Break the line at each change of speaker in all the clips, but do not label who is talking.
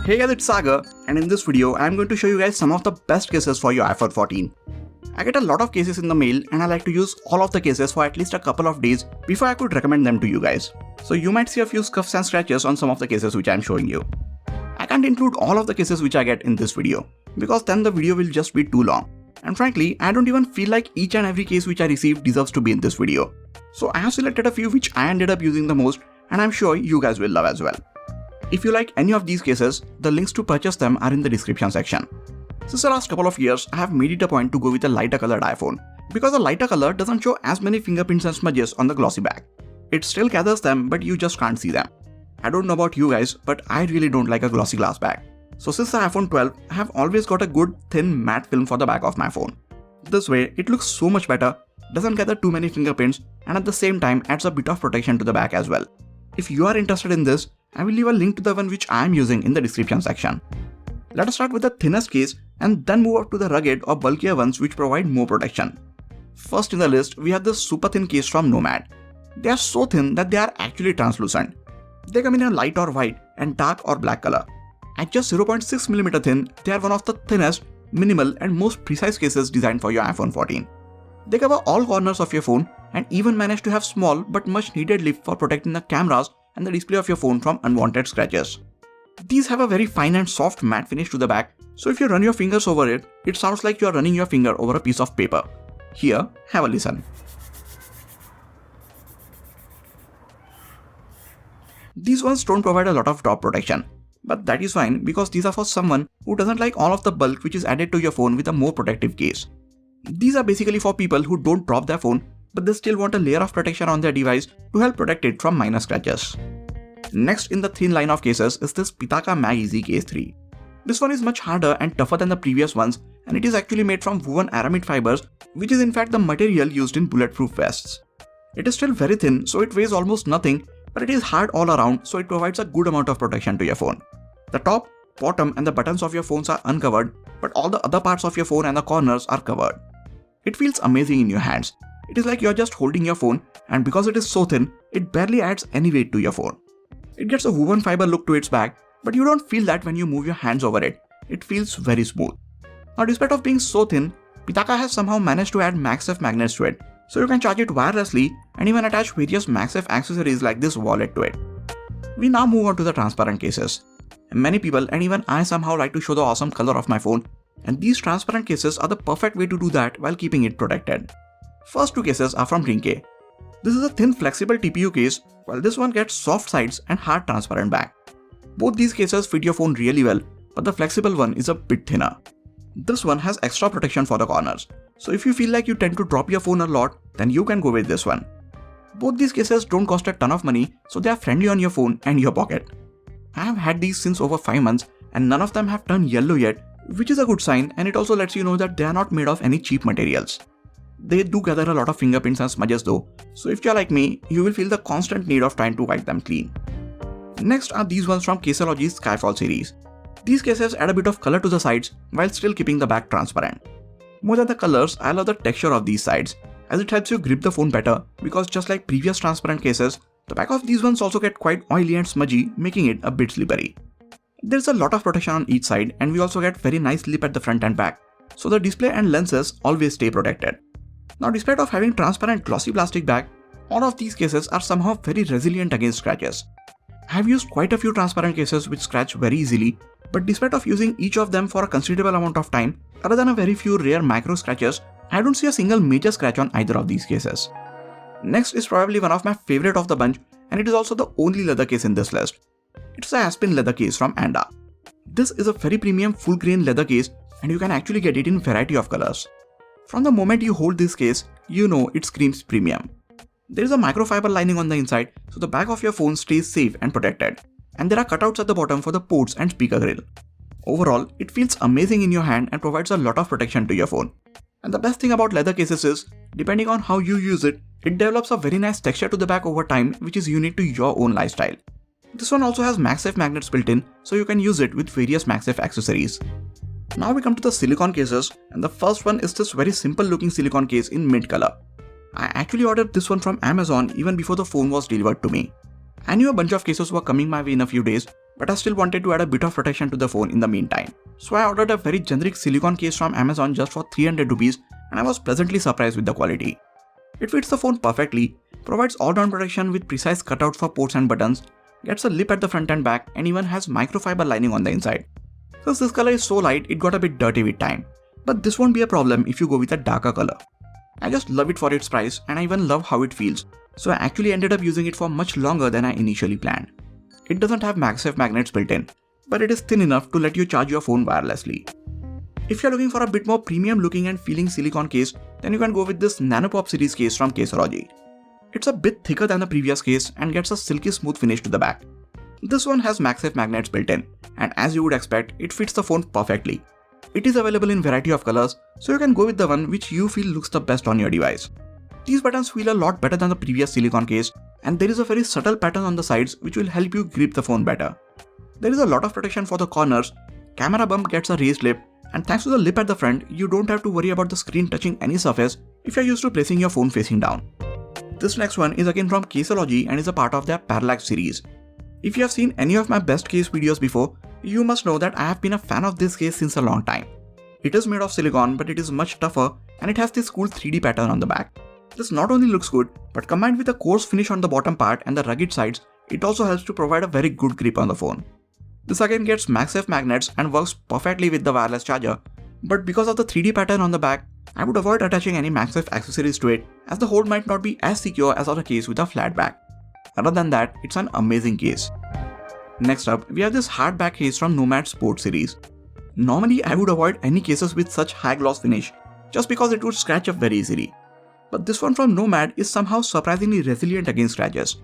Hey guys, it's Sagar, and in this video, I'm going to show you guys some of the best cases for your iPhone 14. I get a lot of cases in the mail and I like to use all of the cases for at least a couple of days before I could recommend them to you guys. So you might see a few scuffs and scratches on some of the cases which I'm showing you. I can't include all of the cases which I get in this video, because then the video will just be too long. And frankly, I don't even feel like each and every case which I received deserves to be in this video. So I have selected a few which I ended up using the most, and I'm sure you guys will love as well. If you like any of these cases, the links to purchase them are in the description section. Since the last couple of years, I have made it a point to go with a lighter colored iPhone, because the lighter color doesn't show as many fingerprints and smudges on the glossy back. It still gathers them, but you just can't see them. I don't know about you guys, but I really don't like a glossy glass back. So since the iPhone 12, I have always got a good thin matte film for the back of my phone. This way, it looks so much better, doesn't gather too many fingerprints, and at the same time adds a bit of protection to the back as well. If you are interested in this, I will leave a link to the one which I am using in the description section. Let us start with the thinnest case and then move up to the rugged or bulkier ones which provide more protection. First in the list, we have this super thin case from Nomad. They are so thin that they are actually translucent. They come in a light or white and dark or black color. At just 0.6mm thin, they are one of the thinnest, minimal and most precise cases designed for your iPhone 14. They cover all corners of your phone and even manage to have small but much needed lip for protecting the cameras and the display of your phone from unwanted scratches. These have a very fine and soft matte finish to the back, so if you run your fingers over it, it sounds like you are running your finger over a piece of paper. Here, have a listen. These ones don't provide a lot of drop protection, but that is fine because these are for someone who doesn't like all of the bulk which is added to your phone with a more protective case. These are basically for people who don't drop their phone, but they still want a layer of protection on their device to help protect it from minor scratches. Next in the thin line of cases is this Pitaka Mag Easy Case 3. This one is much harder and tougher than the previous ones, and it is actually made from woven aramid fibers, which is in fact the material used in bulletproof vests. It is still very thin, so it weighs almost nothing, but it is hard all around, so it provides a good amount of protection to your phone. The top, bottom and the buttons of your phones are uncovered, but all the other parts of your phone and the corners are covered. It feels amazing in your hands. It is like you're just holding your phone, and because it is so thin, it barely adds any weight to your phone. It gets a woven fiber look to its back, but you don't feel that when you move your hands over it. It feels very smooth. Now, despite of being so thin, Pitaka has somehow managed to add MagSafe magnets to it, so you can charge it wirelessly and even attach various MagSafe accessories like this wallet to it. We now move on to the transparent cases. Many people and even I somehow like to show the awesome color of my phone, and these transparent cases are the perfect way to do that while keeping it protected. First two cases are from Trinke. This is a thin flexible TPU case, while this one gets soft sides and hard transparent back. Both these cases fit your phone really well, but the flexible one is a bit thinner. This one has extra protection for the corners, so if you feel like you tend to drop your phone a lot, then you can go with this one. Both these cases don't cost a ton of money, so they are friendly on your phone and your pocket. I have had these since over 5 months and none of them have turned yellow yet, which is a good sign, and it also lets you know that they are not made of any cheap materials. They do gather a lot of fingerprints and smudges though, so if you're like me, you will feel the constant need of trying to wipe them clean. Next are these ones from Caserology Skyfall series. These cases add a bit of color to the sides while still keeping the back transparent. More than the colors, I love the texture of these sides, as it helps you grip the phone better, because just like previous transparent cases, the back of these ones also get quite oily and smudgy, making it a bit slippery. There's a lot of protection on each side, and we also get very nice lip at the front and back, so the display and lenses always stay protected. Now, despite of having transparent glossy plastic back, all of these cases are somehow very resilient against scratches. I have used quite a few transparent cases which scratch very easily, but despite of using each of them for a considerable amount of time, other than a very few rare micro scratches, I don't see a single major scratch on either of these cases. Next is probably one of my favorite of the bunch, and it is also the only leather case in this list. It's the Aspen leather case from Anda. This is a very premium full grain leather case, and you can actually get it in variety of colors. From the moment you hold this case, you know it screams premium. There is a microfiber lining on the inside, so the back of your phone stays safe and protected. And there are cutouts at the bottom for the ports and speaker grill. Overall, it feels amazing in your hand and provides a lot of protection to your phone. And the best thing about leather cases is, depending on how you use it, it develops a very nice texture to the back over time, which is unique to your own lifestyle. This one also has MagSafe magnets built in, so you can use it with various MagSafe accessories. Now we come to the silicone cases, and the first one is this very simple looking silicone case in mint color. I actually ordered this one from Amazon even before the phone was delivered to me. I knew a bunch of cases were coming my way in a few days, but I still wanted to add a bit of protection to the phone in the meantime. So I ordered a very generic silicone case from Amazon just for 300 rupees, and I was pleasantly surprised with the quality. It fits the phone perfectly, provides all-round protection with precise cutouts for ports and buttons, gets a lip at the front and back, and even has microfiber lining on the inside. Since this color is so light, it got a bit dirty with time. But this won't be a problem if you go with a darker color. I just love it for its price, and I even love how it feels, so I actually ended up using it for much longer than I initially planned. It doesn't have MagSafe magnets built in, but it is thin enough to let you charge your phone wirelessly. If you're looking for a bit more premium looking and feeling silicone case, then you can go with this Nanopop Series case from Caserology. It's a bit thicker than the previous case and gets a silky smooth finish to the back. This one has MagSafe magnets built in, and as you would expect, it fits the phone perfectly. It is available in variety of colors, so you can go with the one which you feel looks the best on your device. These buttons feel a lot better than the previous silicone case, and there is a very subtle pattern on the sides which will help you grip the phone better. There is a lot of protection for the corners, camera bump gets a raised lip, and thanks to the lip at the front, you don't have to worry about the screen touching any surface if you're used to placing your phone facing down. This next one is again from Caserology and is a part of their Parallax series. If you have seen any of my best case videos before, you must know that I have been a fan of this case since a long time. It is made of silicone, but it is much tougher and it has this cool 3D pattern on the back. This not only looks good, but combined with a coarse finish on the bottom part and the rugged sides, it also helps to provide a very good grip on the phone. This again gets MagSafe magnets and works perfectly with the wireless charger, but because of the 3D pattern on the back, I would avoid attaching any MagSafe accessories to it as the hold might not be as secure as on a case with a flat back. Other than that, it's an amazing case. Next up, we have this hardback case from Nomad Sports Series. Normally, I would avoid any cases with such high gloss finish, just because it would scratch up very easily. But this one from Nomad is somehow surprisingly resilient against scratches.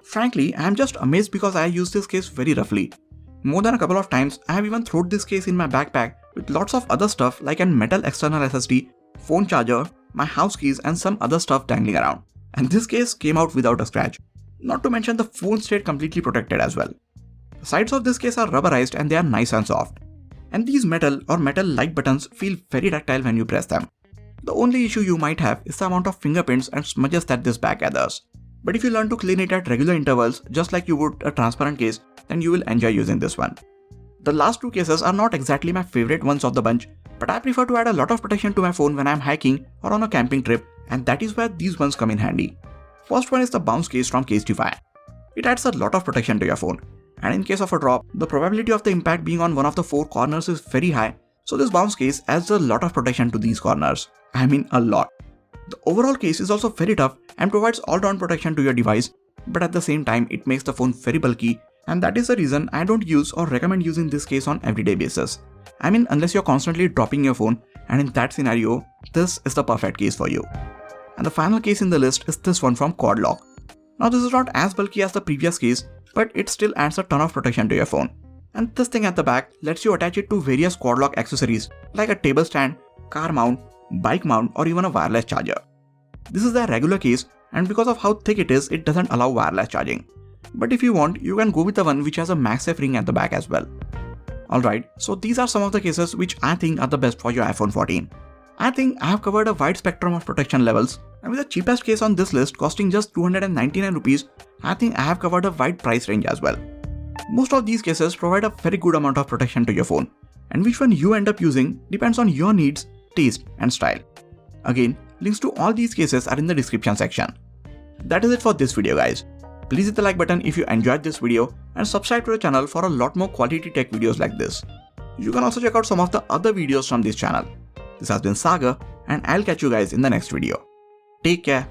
Frankly, I am just amazed because I use this case very roughly. More than a couple of times, I have even thrown this case in my backpack with lots of other stuff like a metal external SSD, phone charger, my house keys and some other stuff dangling around. And this case came out without a scratch. Not to mention the phone stayed completely protected as well. The sides of this case are rubberized and they are nice and soft. And these metal or metal-like buttons feel very tactile when you press them. The only issue you might have is the amount of fingerprints and smudges that this bag gathers. But if you learn to clean it at regular intervals just like you would a transparent case, then you will enjoy using this one. The last two cases are not exactly my favorite ones of the bunch, but I prefer to add a lot of protection to my phone when I am hiking or on a camping trip, and that is where these ones come in handy. First one is the bounce case from Casetify. It adds a lot of protection to your phone, and in case of a drop, the probability of the impact being on one of the four corners is very high, so this bounce case adds a lot of protection to these corners. I mean a lot. The overall case is also very tough and provides all-round protection to your device, but at the same time it makes the phone very bulky, and that is the reason I don't use or recommend using this case on everyday basis. I mean unless you're constantly dropping your phone, and in that scenario, this is the perfect case for you. And the final case in the list is this one from Quadlock. Now this is not as bulky as the previous case, but it still adds a ton of protection to your phone. And this thing at the back lets you attach it to various Quadlock accessories like a table stand, car mount, bike mount or even a wireless charger. This is the regular case, and because of how thick it is, it doesn't allow wireless charging. But if you want, you can go with the one which has a MagSafe ring at the back as well. Alright, so these are some of the cases which I think are the best for your iPhone 14. I think I have covered a wide spectrum of protection levels, and with the cheapest case on this list costing just 299 rupees, I think I have covered a wide price range as well. Most of these cases provide a very good amount of protection to your phone, and which one you end up using depends on your needs, taste and style. Again, links to all these cases are in the description section. That is it for this video guys. Please hit the like button if you enjoyed this video and subscribe to the channel for a lot more quality tech videos like this. You can also check out some of the other videos from this channel. This has been Sagar and I'll catch you guys in the next video. Take care.